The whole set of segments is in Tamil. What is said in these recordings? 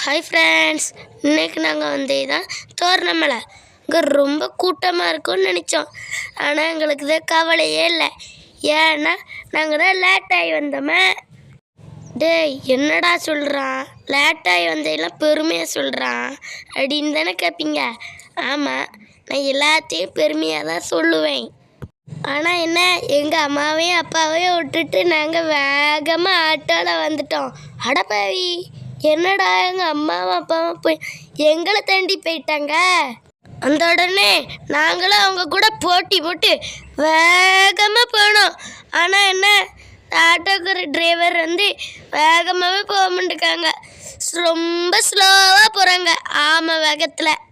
ஹாய் ஃப்ரெண்ட்ஸ், இன்றைக்கி நாங்கள் தான் தோரணமலை இங்கே ரொம்ப கூட்டமாக இருக்கும்னு நினச்சோம். ஆனால் எங்களுக்கு தான் கவலையே இல்லை. ஏன்னா நாங்கள் தான் லேட்டாகி வந்தோமே. டேய் என்னடா சொல்கிறான், லேட்டாகி வந்தெல்லாம் பெருமையாக சொல்கிறான் அப்படின்னு தானே கேட்பீங்க. ஆமாம், நான் எல்லாத்தையும் பெருமையாக தான் சொல்லுவேன். ஆனால் என்ன, எங்கள் அம்மாவையும் அப்பாவையும் விட்டுட்டு நாங்கள் வேகமாக ஆட்டோவில் வந்துட்டோம். அடப்பாவி, என்னடா எங்கள் அம்மாவும் அப்பாவும் போய் எங்களை தாண்டி போயிட்டாங்க. அந்த உடனே நாங்களும் அவங்க கூட போட்டி போட்டு வேகமாக போனோம். ஆனால் என்ன, ஆட்டோக்கார டிரைவர் வேகமாகவே போக மாட்டேக்காங்க, ரொம்ப ஸ்லோவாக போகிறாங்க ஆமை வேகத்தில்.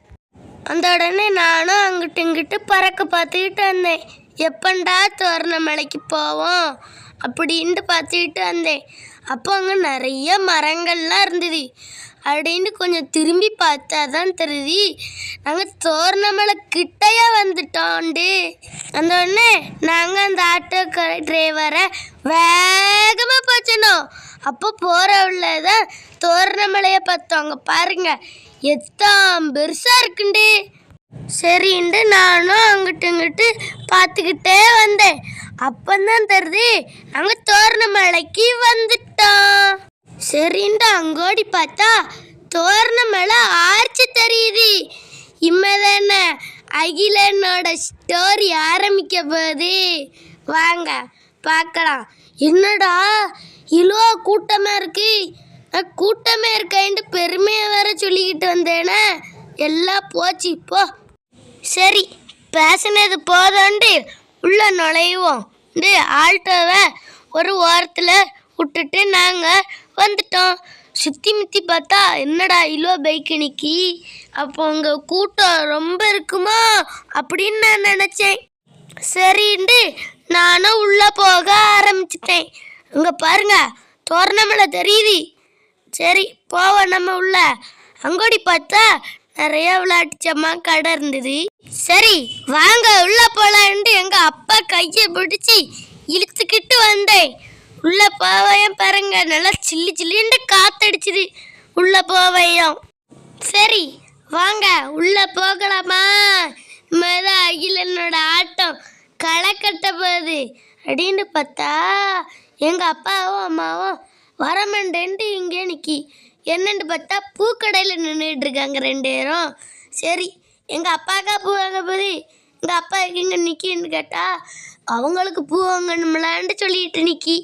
அந்த உடனே நானும் அங்கிட்டு இங்கிட்டு பறக்க பார்த்துக்கிட்டு வந்தேன். எப்பண்டா தோரணமலைக்கு போவோம் அப்படின்ட்டு பார்த்துக்கிட்டு வந்தேன். அப்போ அங்கே நிறைய மரங்கள்லாம் இருந்தது. அப்படின்னு கொஞ்சம் திரும்பி பார்த்தா தான் தெரியுது நாங்கள் தோரணமலை கிட்டையா வந்துட்டோண்டு. அந்த உடனே நாங்கள் அந்த ஆட்டோ டிரைவரை வேகமாக போச்சணும். அப்போ போகிற உள்ள தான் தோரணமலையை பார்த்தோம். அங்கே பாருங்க எத்தாம் பெருசாக இருக்குண்டு. சரின்ட்டு நானும் அங்கிட்டு இங்கிட்டு பார்த்துக்கிட்டே வந்தேன். அப்பந்தான் தெரியுது நாங்கள் தோரணமலைக்கு வந்துட்டோம். சரின்ட்டு அங்கோடி பார்த்தா தோரணமலை ஆர்ச்சி தெரியுது. இம்மதானே அகிலனோட ஸ்டோரி ஆரம்பிக்க போகுது, வாங்க பார்க்கலாம். என்னடா இவ்வளோ கூட்டமாக இருக்கு, நான் கூட்டமாக இருக்கேன்ட்டு பெருமையாக வேற சொல்லிக்கிட்டு வந்தேனே, எல்லாம் போச்சு போ. சரி, பேசினது போதாண்டு உள்ள நுழைவோம். ஆல்டோவை ஒரு ஓரத்தில் விட்டுட்டு நாங்கள் வந்துட்டோம். சுற்றி முற்றி பார்த்தா என்னடா இவ்வளோ பைக்கு நிற்கி, அப்போ அங்கே கூட்டம் ரொம்ப இருக்குமா அப்படின்னு நான் நினச்சேன். சரின்ட்டு நானும் உள்ளே போக ஆரம்பிச்சிட்டேன். அங்கே பாருங்க தோரணமலை தெரியுது. சரி போவோம் நம்ம உள்ள. அங்கோடி பார்த்தா நிறைய விளையாட்டு ஜாமான் கடை இருந்தது. சரி வாங்க உள்ள போலான்ட்டு எங்கள் அப்பா கையை பிடிச்சி இழுத்துக்கிட்டு வந்தேன். உள்ள போவையும் பாருங்க நல்லா சில்லி சில்லின்னு காத்தடிச்சுது உள்ள போவையும். சரி வாங்க உள்ள போகலாமா, இம்மாதான் அகிலனோட ஆட்டம் களை கட்ட போகுது அப்படின்னு பார்த்தா எங்கள் அப்பாவும் அம்மாவும் வரமாட்டேன்ட்டு இங்கே நிற்கி. என்னென்னு பார்த்தா பூக்கடையில் நின்றுட்டு இருக்காங்க ரெண்டு பேரும். சரி எங்கள் அப்பாக்கா பூ வாங்க போகுது, எங்கள் அப்பா இங்கே நிற்கின்னு கேட்டால் அவங்களுக்கு பூ வாங்கணும்லான்ட்டு சொல்லிட்டு நிற்கி.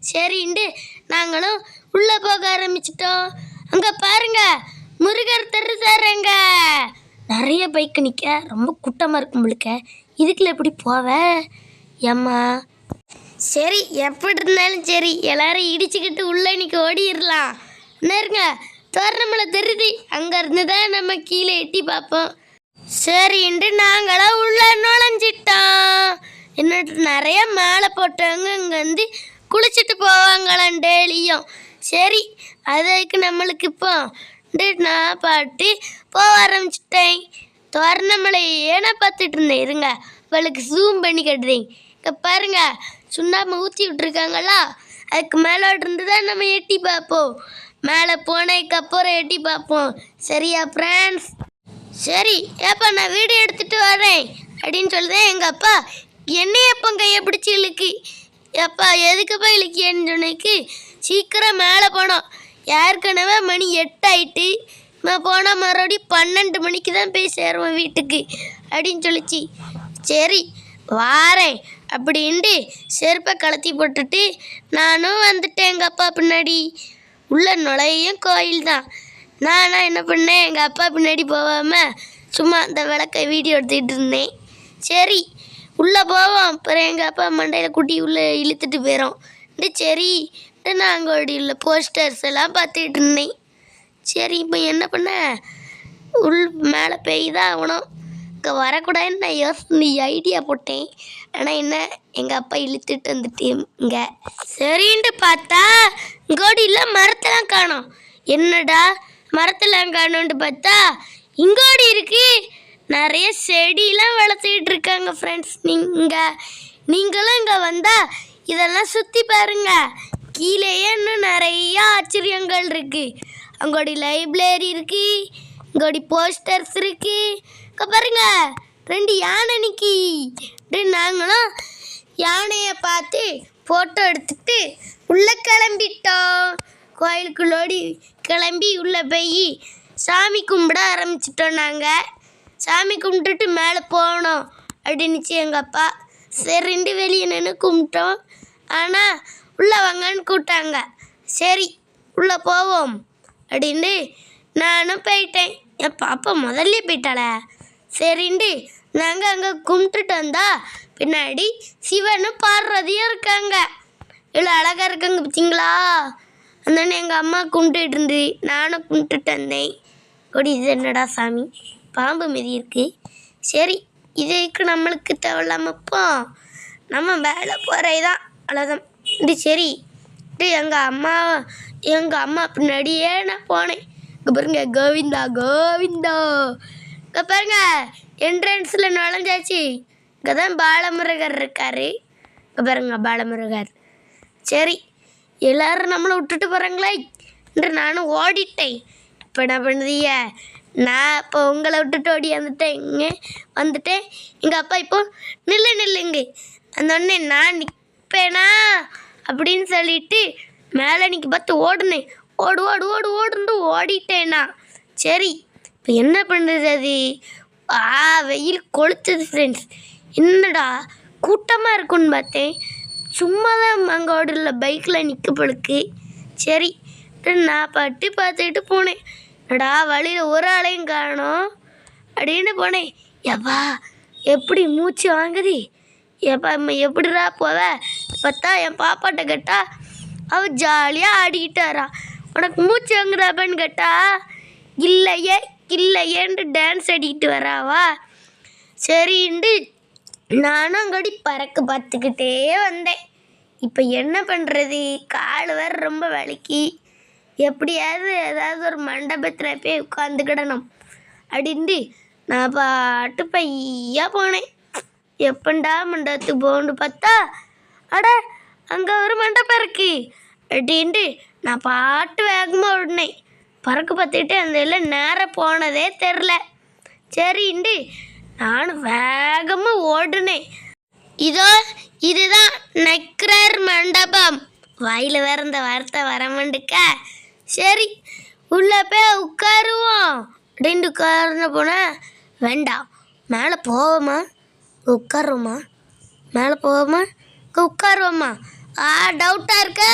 சரின்ட்டு நாங்களும் உள்ளே போக ஆரம்பிச்சிட்டோம். அங்கே பாருங்க முருகர் தருதாரங்க, நிறைய பைக்கு நிற்க, ரொம்ப கூட்டமாக இருக்கும் முழுக்க. இதுக்குள்ள எப்படி போவேன் ஏம்மா. சரி எப்படி இருந்தாலும் சரி, எல்லாரும் இடிச்சுக்கிட்டு உள்ளே இன்னைக்கு ஓடிடலாம். நேருங்க தோரணமலை தெரியுது, அங்கேருந்து தான் நம்ம கீழே எட்டி பார்ப்போம். சரின்ட்டு நாங்களாம் உள்ள நுழைஞ்சிட்டோம். என்னட்டு நிறைய மேலே போட்டவங்க இங்கே குளிச்சுட்டு போவாங்களாம் டெய்லியும். சரி அதுக்கு நம்மளுக்கு இப்போ நான் பாட்டு போக ஆரம்பிச்சிட்டேன். தோரணமலை ஏன்னா பார்த்துட்டு இருந்தேன். இருங்க அவளுக்கு ஜூம் பண்ணி கட்டுறேன். இங்கே பாருங்க சுண்ணாம்பு ஊற்றி விட்டுருக்காங்களா, அதுக்கு மேலே இருந்து தான் நம்ம எட்டி பார்ப்போம். மேலே போனதுக்கப்புறம் எட்டி பார்ப்போம். சரியா ஃப்ரெண்ட்ஸ்? சரி ஏப்பா நான் வீடியோ எடுத்துகிட்டு வரேன் அப்படின்னு சொல்லுதேன். எங்கள் அப்பா என்னையப்பா கையை பிடிச்சி இழுக்கு. எப்பா எதுக்குப்பா இழுக்கியன்னு சொன்னதுக்கு, சீக்கிரம் மேலே போனோம், ஏற்கனவே மணி 8 ஆகிட்டு, நான் போனால் மறுபடியும் 12 மணிக்கு தான் போய் சேருவேன் வீட்டுக்கு அப்படின்னு சொல்லிச்சு. சரி வாரேன் அப்படின்ட்டு செருப்பை கலத்தி போட்டுட்டு நானும் வந்துட்டேன் எங்கள் அப்பா பின்னாடி. உள்ள நுழையும் கோயில் தான். நானா என்ன பண்ணேன், எங்கள் அப்பா பின்னாடி போகாமல் சும்மா அந்த விளக்கை வீடியோ எடுத்துக்கிட்டு இருந்தேன். சரி உள்ளே போவோம். அப்புறம் எங்கள் அப்பா மண்டையில் குட்டி உள்ளே இழுத்துட்டு போயிடும். சரி நான் அங்கே உள்ள போஸ்டர்ஸ் எல்லாம் பார்த்துக்கிட்டு இருந்தேன். சரி இப்போ என்ன பண்ண, மேலே பெய் தான் ஆகணும், இங்கே வரக்கூடாதுன்னு நான் யோசனை ஐடியா போட்டேன். ஆனால் என்ன, எங்கள் அப்பா இழுத்துட்டு வந்துட்டு இங்கே. சரின்ட்டு பார்த்தா இங்கோடியில் மரத்தெல்லாம் காணோம். என்னடா மரத்தெல்லாம் காணோன்ட்டு பார்த்தா இங்கோடி இருக்கு, நிறைய செடியெலாம் வளர்த்துக்கிட்டு இருக்காங்க ஃப்ரெண்ட்ஸ். நீங்களும் இங்கே வந்தால் இதெல்லாம் சுற்றி பாருங்க. கீழேயே இன்னும் நிறைய ஆச்சரியங்கள் இருக்குது. அங்கோடி லைப்ரரி இருக்கு, இங்கோடி போஸ்டர்ஸ் இருக்கு. இங்கே பாருங்க 2 யானை நிற்கி. நாங்களும் யானையை பார்த்து ஃபோட்டோ எடுத்துட்டு உள்ளே கிளம்பிட்டோம். கோயிலுக்குள்ளோடி கிளம்பி உள்ளே போய் சாமி கும்பிட ஆரம்பிச்சிட்டோம். நாங்கள் சாமி கும்பிட்டுட்டு மேலே போனோம் அப்படின்னுச்சு எங்கள் அப்பா. சரிண்டு வெளியே நின்று கும்பிட்டோம். ஆனால் உள்ளே வாங்கன்னு கூப்பிட்டாங்க. சரி உள்ளே போவோம் அப்படின்ட்டு நானும் போயிட்டேன். என் பாப்பா முதல்ல போயிட்டாளே. சரிண்டு நாங்கள் அங்கே கும்பிட்டுட்டு வந்தா பின்னாடி சிவனும் பார்வதியும் இருக்காங்க. இவ்வளோ அழகாக இருக்காங்க பார்த்தீங்களா? அந்தோடனே எங்கள் அம்மா கும்பிட்டுட்டு இருந்து நானும் கும்பிட்டுட்டு வந்தேன். கொடி இது என்னடா சாமி, பாம்பு மிதி இருக்கு. சரி இதுக்கு நம்மளுக்கு தேவையில்லாமல் இப்போ நம்ம வேலை போகிறதான் அவ்வளோதான். இது சரி எங்கள் அம்மா பின்னாடியே நான் போனேன். இங்கே பாருங்க கோவிந்தா கோவிந்தா. இங்கே பாருங்க என்ட்ரன்ஸில் நுழைஞ்சாச்சு. இங்கே தான் பாலமுருகர் இருக்கார். இங்கே பாருங்க பாலமுருகர். சரி எல்லோரும் நம்மளை விட்டுட்டு போகிறாங்களே என்று நானும் ஓடிட்டேன். இப்போ என்ன பண்ணுதீங்க? நான் இப்போ உங்களை விட்டுட்டு ஓடி வந்துட்டேன். எங்கள் அப்பா இப்போ நில்லுங்க அந்தொடனே நான் நிற்பேனா அப்படின்னு சொல்லிட்டு மேலே நிற்க பார்த்து ஓடுனேன். ஓடுன்னு ஓடிட்டேனா. சரி இப்போ என்ன பண்ணுறது? அது வெயில் கொளுத்துது ஃப்ரெண்ட்ஸ். என்னடா கூட்டமாக இருக்குன்னு பார்த்தேன். சும்மா தான் அங்கே ஓடல, பைக்கில் நிற்க பழுக்கு. சரி நான் பார்த்துக்கிட்டு போனேன். என்னடா வழியில் ஒரு ஆளையும் காணோம் அப்படின்னு போனேன். எப்பா எப்படி மூச்சு வாங்குது, எப்பா எப்படிடா போவ பார்த்தா என் பாப்பாட்ட கேட்டா அவள் ஜாலியாக ஆடிக்கிட்டு வரா. உனக்கு மூச்சு வாங்குறாப்பான்னு கேட்டா இல்லையேன்ட்டு டான்ஸ் ஆடிக்கிட்டு வராவா. சரின்ட்டு நானும் அங்கோடி பறக்க பார்த்துக்கிட்டே வந்தேன். இப்போ என்ன பண்ணுறது? கால் வேறு ரொம்ப வலிக்கு. எப்படியாவது ஏதாவது ஒரு மண்டபத்தில் போய் உட்காந்துக்கிடணும் அப்படின்ட்டு நான் பாட்டு பையா போனேன். எப்பண்டா மண்டபத்துக்கு போகணுன்னு பார்த்தா அங்கே ஒரு மண்டபம் இருக்கு அப்படின்ட்டு நான் பாட்டு வேகமாக ஓடினேன். பறக்க பார்த்துக்கிட்டு அந்த எல்லாம் நேரம் போனதே தெரில. சரின்ட்டு நானும் வேகமாக ஓடுனேன். இதுதான் நக்ரர் மண்டபம். வாயில் வேற இந்த வார்த்தை வரமாண்டுக்க. சரி உள்ளே போய் உட்காருவோம் அப்படின்ட்டு உட்கார்ந்து போனால் வேண்டாம் மேலே போவோமா உட்காருவோமா, மேலே போவோமா உட்காருவோமா, டவுட்டாக இருக்கு.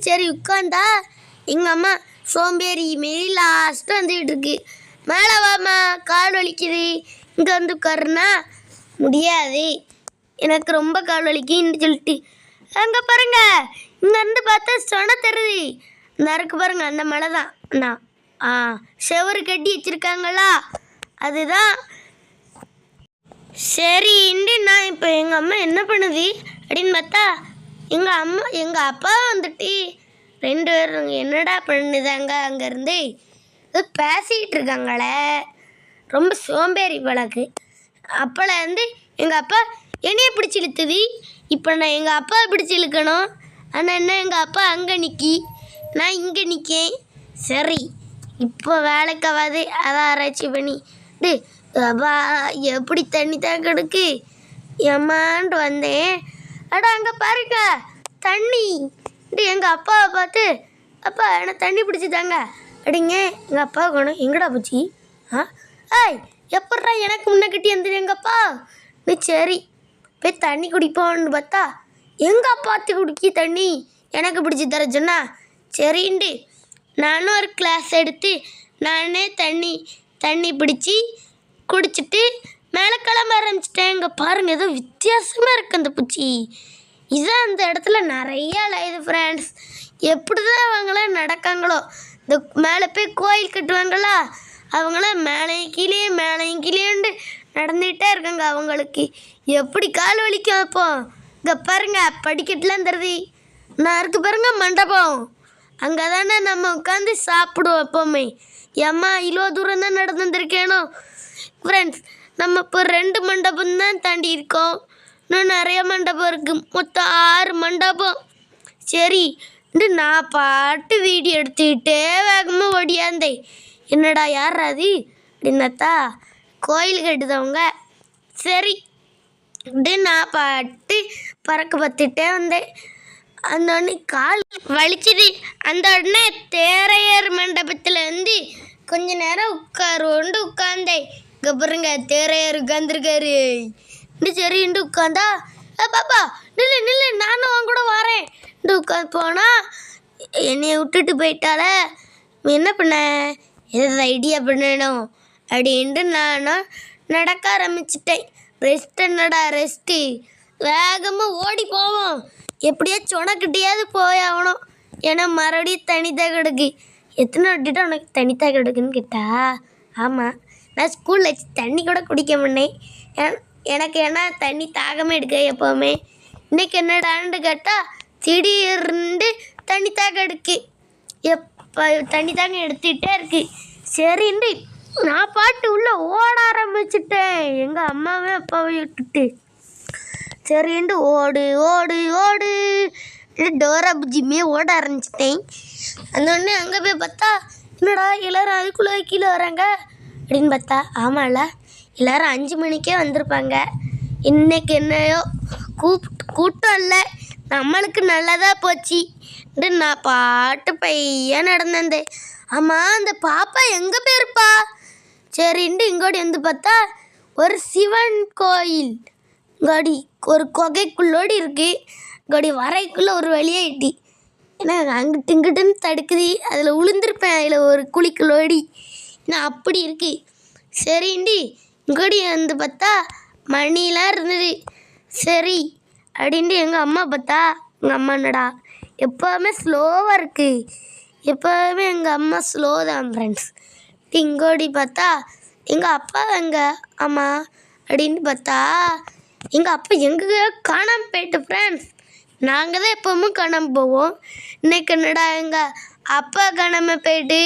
சரி உட்காந்தா எங்கள் அம்மா சோம்பேறி மாரி லாஸ்ட்டு வந்துக்கிட்டு இருக்கு. மேலே வாமா கால் வலிக்குது, இங்கே வந்து உட்காருன்னா முடியாது, எனக்கு ரொம்ப கால் வலிக்குன்னு சொல்லிட்டு அங்கே பாருங்க இங்கேருந்து பார்த்தா சொன தருது. இந்த இருக்கு பாருங்க அந்த மலை தான் அண்ணா. செவரு கட்டி வச்சுருக்காங்களா அதுதான். சரின்ட்டு நான் இப்போ எங்கள் அம்மா என்ன பண்ணுது அப்படின்னு பார்த்தா எங்கள் அப்பா வந்துட்டு 2 பேரும் என்னடா பண்ணுதாங்க அங்கேருந்து பேசிக்கிட்டு இருக்காங்களே. ரொம்ப சோம்பேறி பழக்கு. அப்போலேருந்து எங்கள் அப்பா என்னையே பிடிச்சி இழுத்துது. இப்போ நான் எங்கள் அப்பா பிடிச்சி இழுக்கணும். ஆனால் என்ன எங்கள் அப்பா அங்கே நிற்கி நான் இங்கே நிற்கேன். சரி இப்போ வேலைக்காவது அதான் ஆராய்ச்சி பண்ணி அப்பா எப்படி தண்ணி தான் கிடக்கு ஏமான்ட்டு வந்தேன். அங்கே பாருங்க தண்ணி. எங்கள் அப்பாவை பார்த்து அப்பா எனக்கு தண்ணி பிடிச்சி தாங்க அப்படிங்க. எங்கள் அப்பா காணும் எங்கடா போச்சு? எப்பட்றா எனக்கு முன்ன கட்டி வந்துடு எங்கள் அப்பா. சரி போய் தண்ணி குடிப்போன்னு பார்த்தா எங்கள் அப்பாத்து குடிக்கி தண்ணி எனக்கு பிடிச்சி தர சொன்னா. சரின்ட்டு நானும் ஒரு கிளாஸ் எடுத்து நானே தண்ணி பிடிச்சி குடிச்சிட்டு மேலே கிளம்ப ஆரம்பிச்சிட்டேன். இங்கே பாருங்கள் ஏதோ வித்தியாசமாக இருக்குது அந்த பூச்சி. இதுதான் அந்த இடத்துல நிறையா லைது ஃப்ரெண்ட்ஸ். எப்படி தான் அவங்களாம் நடக்காங்களோ. இந்த மேலே போய் கோயில் கட்டுவாங்களா அவங்களாம் மேலையும் கீழேண்டு நடந்துகிட்டே இருக்காங்க. அவங்களுக்கு எப்படி கால் வலிக்கும். அப்போ இங்கே பாருங்கள் படிக்கட்டுலாம் தருது. நான் இருக்கு பாருங்க மண்டபம். அங்கே தானே நம்ம உட்காந்து சாப்பிடுவோம் எப்போவுமே. ஏம்மா இவ்வளோ தூரம் தான் நடந்து வந்திருக்கேனோ ஃப்ரெண்ட்ஸ். நம்ம இப்போ 2 மண்டபம் தான் தாண்டி இருக்கோம். இன்னும் நிறைய மண்டபம் இருக்குது. மொத்தம் 6 மண்டபம். சரி நான் பாட்டு வீடியோ எடுத்துக்கிட்டே வேகமாக ஓடியாந்தேன். என்னடா யார் அது அப்படின்னாத்தா கோயில் கட்டுதவங்க. சரி நான் பாட்டு பறக்க பார்த்துட்டே வந்தேன். அந்த உடனே கால் வலிச்சுது. அந்த உடனே தேரையர் மண்டபத்தில் வந்து கொஞ்ச நேரம் உட்கார்ந்தேன். இங்கே பாருங்க தேரையர் உட்காந்துருக்காரு. சரின்ட்டு உட்காந்தா பாப்பா நில்லு நில்லு நானும் அவன் கூட வரேன் உட்காந்து போனால் என்னைய விட்டுட்டு போயிட்டால. என்ன பண்ண எதாவது ஐடியா பண்ணணும் அப்படின்ட்டு நானும் நடக்க ஆரம்பிச்சிட்டேன். ரெஸ்ட் என்னடா ரெஸ்ட்டு, வேகமாக ஓடி போவோம். எப்படியா சொனக்கிட்டையாவது போயாகணும். ஏன்னா மறுபடியும் தனித்தாக கிடக்கு. எத்தனை வாட்டிட்டு உனக்கு தனித்தாக கிடக்குன்னு கேட்டா, ஆமாம் நான் ஸ்கூலில் வச்சு தண்ணி கூட குடிக்க மாட்டேன். எனக்கு ஏன்னா தண்ணி தாகமே எடுக்க எப்போவுமே. இன்றைக்கி என்னடான்னு கேட்டால் திடீர்னு தண்ணி தாகம் எடுக்கு. எப்போ தண்ணி தாகம் எடுத்துக்கிட்டே இருக்கு. சரின்ட்டு நான் பாட்டு உள்ளே ஓட ஆரம்பிச்சிட்டேன் எங்கள் அம்மாவே அப்பாவை விட்டுட்டு. சரின்ட்டு ஓடு ஓடு ஓடு டோரா புஜிமே ஓட ஆரம்பிச்சிட்டேன். அந்த உடனே அங்கே போய் பார்த்தா என்னடா எல்லோரும் அதுக்குள்ளே கீழே வராங்க அப்படின்னு பார்த்தா, ஆமாம்ல எல்லோரும் 5 மணிக்கே வந்திருப்பாங்க. இன்றைக்கி என்னையோ கூட்டம் இல்லை, நம்மளுக்கு நல்லதாக போச்சு. நான் பாட்டு பையன் நடந்தேன். ஆமாம் அந்த பாப்பா எங்கே போயிருப்பா? சரின்ட்டு இங்கோடி வந்து பார்த்தா ஒரு சிவன் கோயில் இங்கோடி ஒரு குகைக்குள்ளோடி இருக்குது. இங்கோடி வரைக்குள்ளே ஒரு வழியாயிட்டு ஏன்னா அங்கிட்டு இங்கிட்டுன்னு தடுக்குது. அதில் விழுந்திருப்பேன். அதில் ஒரு குழிக்குள்ளோடி நான் அப்படி இருக்கு. சரின்ட்டு இங்கோடி வந்து பார்த்தா மணிலாம் இருந்தது. சரி அப்படின்ட்டு எங்கள் அம்மா பார்த்தா, எங்கள் அம்மா என்னடா எப்போவுமே ஸ்லோவாக இருக்குது. எப்போவுமே எங்கள் அம்மா ஸ்லோ தான் ஃப்ரெண்ட்ஸ். இங்கோடி பார்த்தா எங்கள் அப்பா எங்க அம்மா அப்படின்ட்டு பார்த்தா எங்கள் அப்பா எங்கே காணாமல் போயிட்டு ஃப்ரெண்ட்ஸ். நாங்கள் தான் எப்போவுமே காணாமல் போவோம். இன்றைக்கி என்னடா எங்கள் அப்பா காணாமல் போயிட்டு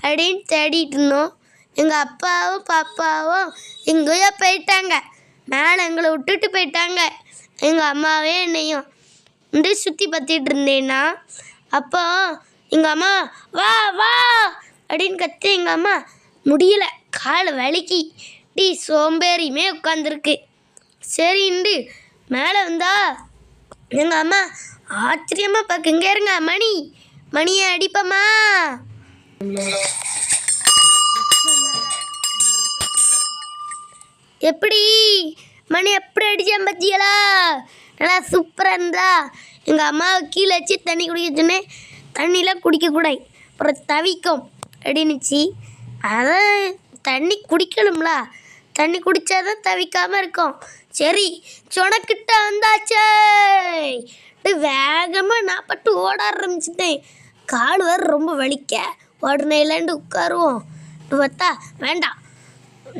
அப்படின்னு தேடிட்டு இருந்தோம். எங்கள் அப்பாவும் பாப்பாவும் எங்கேயோ போயிட்டாங்க. மேலே எங்களை விட்டுட்டு போயிட்டாங்க. எங்கள் அம்மாவே என்னையும் சுற்றி பார்த்துட்டு இருந்தேன்னா அப்போ எங்கள் அம்மா வா வா அப்படின்னு கற்று எங்கள் அம்மா முடியலை, காலை வலிக்கி சோம்பேறியுமே உட்காந்துருக்கு. சரிண்டு மேலே வந்தா எங்கள் அம்மா ஆச்சரியமாக பார்க்க, இங்கே இருங்க மணியை அடிப்பம்மா. எப்படி மணி எப்படி அடித்தேன் பத்தியலா? நல்லா சூப்பராக இருந்தா. எங்கள் அம்மாவை கீழே வச்சு தண்ணி குடிக்க சொன்னேன். தண்ணிலாம் குடிக்கக்கூடாது, அப்புறம் தவிக்கும் அப்படின்னுச்சு. அதான் தண்ணி குடிக்கணும்ல, தண்ணி குடித்தாதான் தவிக்காமல் இருக்கும். சரி சொனக்கிட்ட வந்தாச்சே வேகமாக நான் பட்டு ஓட ஆரம்பிச்சிட்டேன். கால் வேறு ரொம்ப வலிக்க. உடனே இல்லைன்ட்டு உட்காருவோம் பார்த்தா வேண்டாம்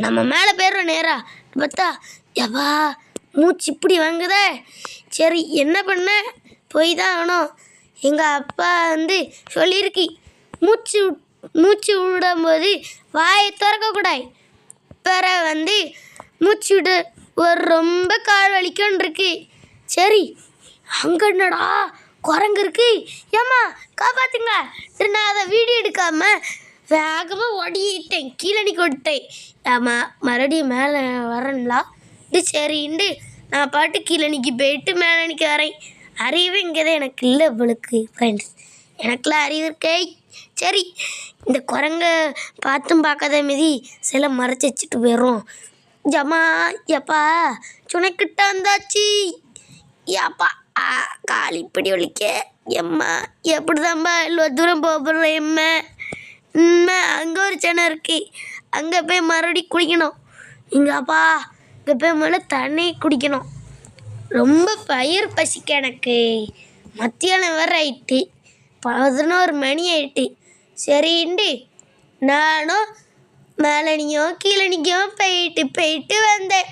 நம்ம மேலே போயிடுறோம் நேராக பார்த்தா எவா மூச்சு இப்படி வாங்குதே. சரி என்ன பண்ண, போய் தான் ஆகணும். எங்கள் அப்பா சொல்லியிருக்கு, மூச்சு விடும்போது வாயை திறக்கக்கூடாது. பிற மூச்சு விட ஒரு ரொம்ப கால் வலிக்கன்னு இருக்கு. சரி அங்கே என்னடா குரங்கு இருக்கு, ஏம்மா காப்பாற்றுங்க. நான் அதை வீடியோ எடுக்காமல் வேகமாக ஓடிட்டேன், கீழே ஓடிட்டேன். ஆமாம் மறுபடியும் மேலே வரணுங்களா? சரின்ட்டு நான் பாட்டு கீழே போயிட்டு மேலே வரேன். அறிவு இங்கே தான் எனக்கு இல்லை இவளுக்கு ஃப்ரெண்ட்ஸ், எனக்குலாம் அறிவு இருக்கே. சரி இந்த குரங்கை பார்த்தும் பார்க்காத மீதி சில மறைச்சி வச்சுட்டு போயிடும். ஜம்மா எப்பா சுனைக்கிட்ட வந்தாச்சு. ஏப்பா கால் இப்படி ஒழிக்க எம்மா எப்படி தான்ப்பா இவ்வளோ தூரம் போகிறோம். எம்மா அங்கே ஒரு சென்னை இருக்கு, அங்கே போய் மறுபடியும் குடிக்கணும். இங்கேப்பா இங்கே போய் மேலே தண்ணி குடிக்கணும். ரொம்ப பயிர் பசிக்க எனக்கு. மத்தியானம் வேறு ஆயிட்டு, 11 மணி ஆயிட்டு. சரின்ட்டு நானும் மேலனியும் கீழனிக்கும் போயிட்டு வந்தேன்.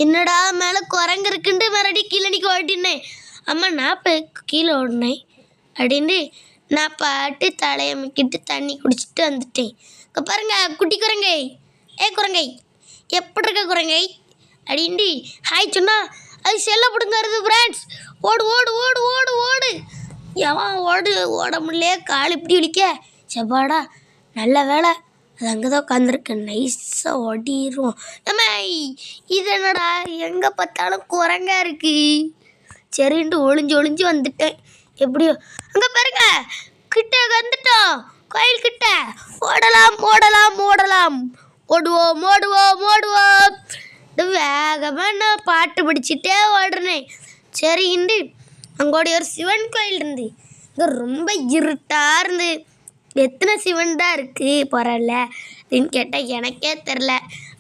என்னடா மேலே குரங்கு இருக்குன்ட்டு மறுபடியும் கீழனிக்கு ஓட்டினேன். அம்மா நான் போய் கீழே ஓடினேன் அப்படின்ட்டு நான் பாட்டு தலையமைக்கிட்டு தண்ணி குடிச்சிட்டு வந்துட்டேன். இங்கே பாருங்க குட்டி குரங்கை, குரங்கை எப்படி இருக்க குரங்கை அப்படின்ட்டு ஹாய் சொன்னா அது செல்ல பிடுங்கிறது ஃப்ரெண்ட்ஸ். ஓடு ஓடு ஓடு ஓடு ஓடு எவன் ஓட முடியலையே, கால் இப்படி வலிக்க. செப்பாடா நல்ல வேலை அது அங்கே தான் உட்காந்துருக்கு, நைஸாக ஓடிடுவோம். நம்ம இது என்னடா எங்கே பார்த்தாலும் குரங்கா இருக்கு. சரின்ட்டு ஒளிஞ்சு வந்துட்டேன். எப்படியோ அங்கே பாருங்க, கிட்ட வந்துட்டோம் கோயில் கிட்ட. ஓடலாம் ஓடுவோம். வேகமாக நான் பாட்டு பிடிச்சிட்டே ஓடுறேன். சரின்ட்டு அங்கோடைய ஒரு சிவன் கோயில் இருந்து, இங்கே ரொம்ப இருட்டாக இருந்து. எத்தனை சிவன் தான் இருக்குது பரவாயில்ல அப்படின்னு கேட்டால் எனக்கே தெரில.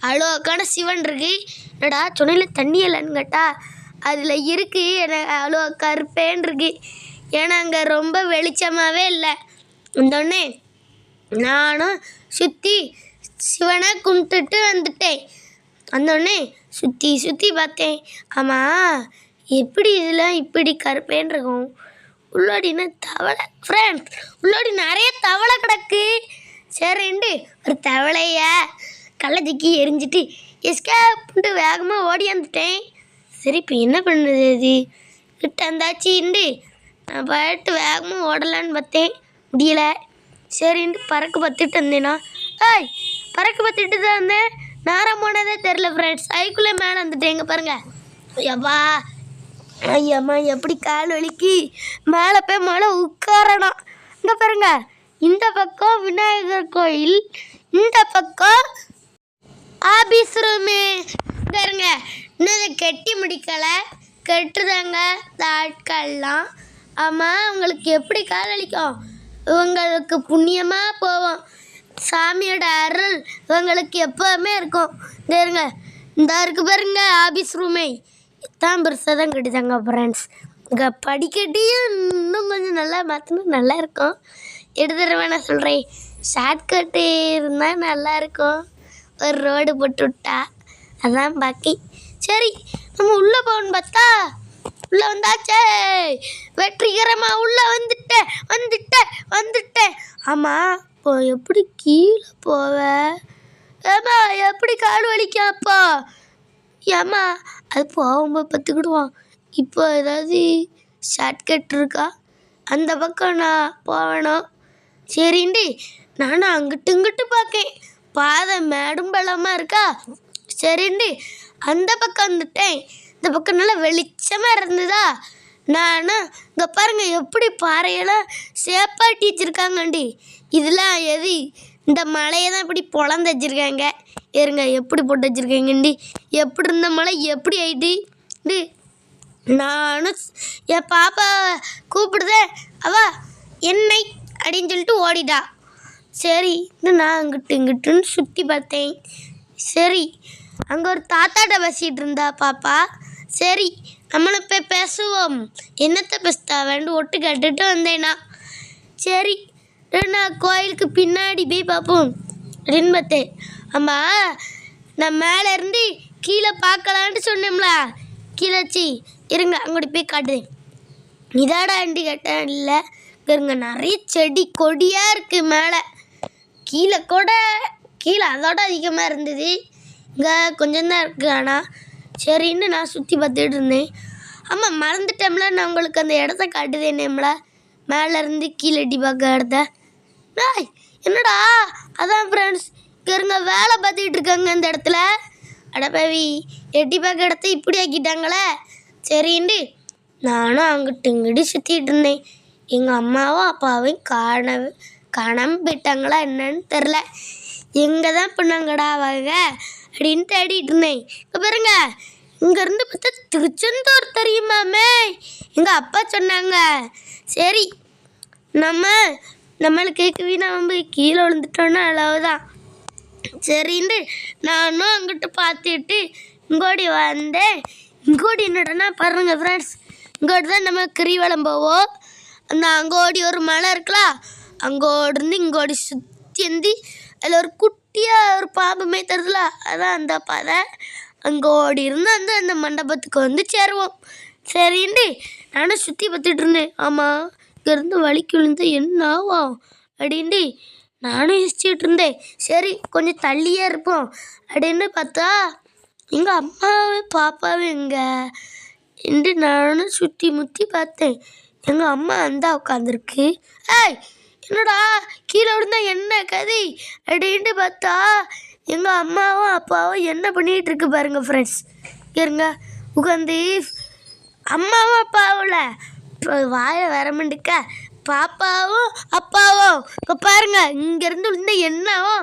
அவ்வளோக்கான சிவன் இருக்குது. என்னடா சொன்னையில் தண்ணி இல்லைன்னு கேட்டால் அதில் இருக்குது. எனக்கு அவ்வளோ கருப்பேன் இருக்குது. ஏன்னா அங்கே ரொம்ப வெளிச்சமாகவே இல்லை. இந்தோடனே நானும் சுற்றி சிவனை கும்பிட்டுட்டு வந்துட்டேன். வந்தோடனே சுற்றி பார்த்தேன். ஆமாம், எப்படி இதெல்லாம் இப்படி கருப்பேன் இருக்கும்? உள்ளாடினா தவளை ஃப்ரெண்ட்ஸ், உள்ளாடி நிறைய தவளை கிடக்கு. சரின்ட்டு ஒரு தவளைய கள்ளச்சிக்கி எரிஞ்சிட்டு எஸ்கேப்ட்டு வேகமாக ஓடியாந்துட்டேன். சரி இப்போ என்ன பண்ணுறது, அது கிட்ட வந்தாச்சுண்டு நான் பாட்டு வேகமாக ஓடலான்னு பார்த்தேன், முடியலை. சரின்ட்டு பறக்க பார்த்துட்டு வந்தேனா, பறக்க பார்த்துட்டு தான் இருந்தேன். நேரம் போனதே தெரில ஃப்ரெண்ட்ஸ். அதுக்குள்ளே மேலே வந்துட்டேன். இங்கே பாருங்கள், ஐயம்மா எப்படி கால் வலிக்கு. மேலே போய் மேலே உட்காரணும். இங்கே பாருங்க, இந்த பக்கம் விநாயகர் கோயில், இந்த பக்கம் ஆபீஸ் ரூமு. பாருங்க, இன்னும் கட்டி முடிக்கலை, கட்டுதாங்க இந்த ஆட்கள்லாம். ஆமாம், உங்களுக்கு எப்படி கால் வலிக்கும்? இவங்களுக்கு புண்ணியமாக போவோம். சாமியோட அருள் இவங்களுக்கு எப்போவுமே இருக்கும். பாருங்க, இந்த இருக்கு பாருங்க ஆபீஸ் ரூமே, தான் பெருசாக தான் கட்டிதாங்க ஃப்ரெண்ட்ஸ். இங்கே படிக்கட்டியும் இன்னும் கொஞ்சம் நல்லா மாற்றினா நல்லா இருக்கும். எடுத்துகிற வேணா சொல்கிறேன், ஷார்ட்கட்டு இருந்தால் நல்லாயிருக்கும். ஒரு ரோடு போட்டு விட்டா அதான் பாக்கி. சரி நம்ம உள்ளே போகணுன்னு பார்த்தா உள்ளே வந்தாச்சே, வெற்றிகரமாக உள்ளே வந்துட்டேன். ஆமாம், இப்போ எப்படி கீழே போவேன்? ஏம்மா எப்படி கால் வலிக்கும் அப்போ? ஏம்மா அது போகும்போது பார்த்துக்கிடுவோம். இப்போ ஏதாவது ஷார்ட்கட் இருக்கா? அந்த பக்கம் நான் போவேணும். சரின்ட்டு நானும் அங்கிட்டு இங்கிட்டு பார்க்கேன், பாதை மேடும் பள்ளமாக இருக்கா. சரின்ட்டு அந்த பக்கம் வந்துட்டேன். இந்த பக்கம் நல்லா வெளிச்சமாக இருந்ததா. நானும் இங்கே பாருங்கள் எப்படி பாறையெல்லாம் சேப்பாட்டி வச்சுருக்காங்கண்டி. இதெல்லாம் எது? இந்த மலையை தான் இப்படி பொழந்து வச்சுருக்காங்க. இருங்க எப்படி போட்டு வச்சுருக்கேங்கண்டி. எப்படி இருந்த மலை எப்படி ஆயிட்டு. நானும் என் பாப்பா கூப்பிடுதேன், அவா என்னை அப்படின்னு சொல்லிட்டு ஓடிட்டா. சரி நான் இங்கிட்டுன்னு சுற்றி பார்த்தேன். சரி அங்கே ஒரு தாத்தாட்ட பேசிகிட்டு இருந்தா பாப்பா. சரி நம்மளும் போய் பேசுவோம், என்னத்தை பேசுதா வேண்டு ஒட்டு கட்டுட்டு வந்தேனா. சரி நான் கோயிலுக்கு பின்னாடி போய் பார்ப்போம் அப்படின்னு பார்த்தேன். ஆமாம், நான் மேலே இருந்து கீழே பார்க்கலான்ட்டு சொன்னோம்ல, கீழாச்சி இருங்க அங்கோடி போய் காட்டுதேன். இதாடாண்டி கேட்டேன். இல்லை இருங்க, நிறைய செடி கொடியாக இருக்குது மேலே. கீழே அதோட அதிகமாக இருந்தது, இங்கே கொஞ்சம்தான் இருக்குது. ஆனால் சரின்னு நான் சுற்றி பார்த்துட்டு இருந்தேன். ஆமாம், மறந்துட்டோம்ல, நான் உங்களுக்கு அந்த இடத்த காட்டுதேனேம்ல, மேலேருந்து கீழே எட்டி பார்க்க இடத்த. என்னடா அதான் ஃப்ரெண்ட்ஸ், இருங்க வேலை பார்த்துக்கிட்டு இருக்காங்க இந்த இடத்துல. அடப்பாவி, எட்டி பார்க்க இடத்த இப்படி ஆக்கிட்டாங்களே. சரின்ட்டு நானும் அங்கிட்டு இங்கிட்டு சுற்றிட்டு இருந்தேன். எங்கள் அம்மாவும் அப்பாவையும் காணாமல் போயிட்டாங்களா என்னன்னு தெரில. எங்கே தான் பண்ணாங்கடா அவங்க அப்படின்னு தேடிட்டு இருந்தேன். இப்போ பாருங்க, இங்கேருந்து பார்த்தா திருச்செந்தூர் தெரியுமாமே, எங்கள் அப்பா சொன்னாங்க. சரி நம்மளுக்கு வீணா வந்து கீழே விழுந்துட்டோன்னா அளவுதான். சரின்ட்டு நானும் அங்கிட்டு பார்த்துட்டு இங்கோடி வந்தேன். இங்கோடி என்னடனா பாருங்க ஃப்ரெண்ட்ஸ், இங்கோடி தான் நம்ம கிரிவலம் போவோம். அந்த அங்கோடி ஒரு மலை இருக்கலாம், அங்கோடிருந்து இங்கோடி சுற்றி வந்து அதில் ஒரு குட்டியாக ஒரு பாம்புமே தருதுல, அதான் அந்த பாதை. அங்கே ஓடி இருந்து அந்த மண்டபத்துக்கு வந்து சேருவோம். சரின்ட்டு நானும் சுற்றி பார்த்துட்டு இருந்தேன். ஆமாம், இங்கேருந்து வலிக்கு விழுந்து என்ன ஆகும் அப்படின்ட்டு நானும் யோசிச்சுட்டு இருந்தேன். சரி கொஞ்சம் தள்ளியே இருப்போம் அப்படின்னு பார்த்தா எங்கள் அம்மாவே பாப்பாவே எங்கே என்று நானும் சுற்றி முற்றி பார்த்தேன். எங்கள் அம்மா அந்த உட்காந்துருக்கு. ஏய் என்னடா கீழே விழுந்தா என்ன கதி அப்படின்ட்டு பார்த்தா எங்கள் அம்மாவும் அப்பாவும் என்ன பண்ணிகிட்டு இருக்கு பாருங்க ஃப்ரெண்ட்ஸ். இருங்க உட்காந்து அம்மாவும் அப்பாவும் இப்போ வாயை வரமுண்டுக்க பாப்பாவும் அப்பாவும் இப்போ பாருங்க இங்கேருந்து விழுந்த என்னவோ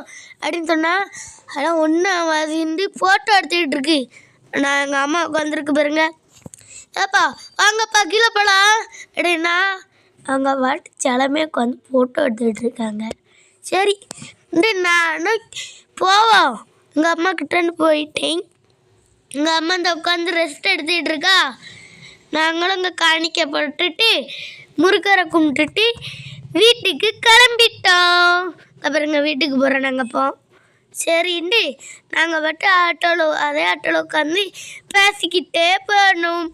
அப்படின்னு சொன்னால் அதெல்லாம் ஒன்றும் ஆகாதுன்னு ஃபோட்டோ எடுத்துக்கிட்டு இருக்கு. நான் எங்கள் அம்மா உட்காந்துருக்கு பாருங்க. ஏப்பா வாங்கப்பா கீழே போகலாம் அப்படின்னா அவங்க பாட்டு சிலமே உட்காந்து ஃபோட்டோ எடுத்துக்கிட்டு இருக்காங்க. சரி நானும் போவோம். எங்கள் அம்மா கிட்டேருந்து போயிட்டேன். எங்கள் அம்மா இந்த உட்காந்து ரெஸ்ட் எடுத்துக்கிட்டு இருக்கா. நாங்களும் இங்கே காணிக்க போட்டுட்டு முருகரை கும்பிட்டுட்டு வீட்டுக்கு கிளம்பிட்டோம். அப்புறங்க வீட்டுக்கு போகிறோம் நாங்கள் இப்போ. சரிண்டு நாங்கள் பாட்டு அதே ஆட்டோவில் உட்காந்து பேசிக்கிட்டே போகணும்.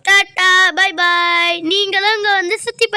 Tata bye bye. நீங்களும் இங்கே வந்து சுற்றி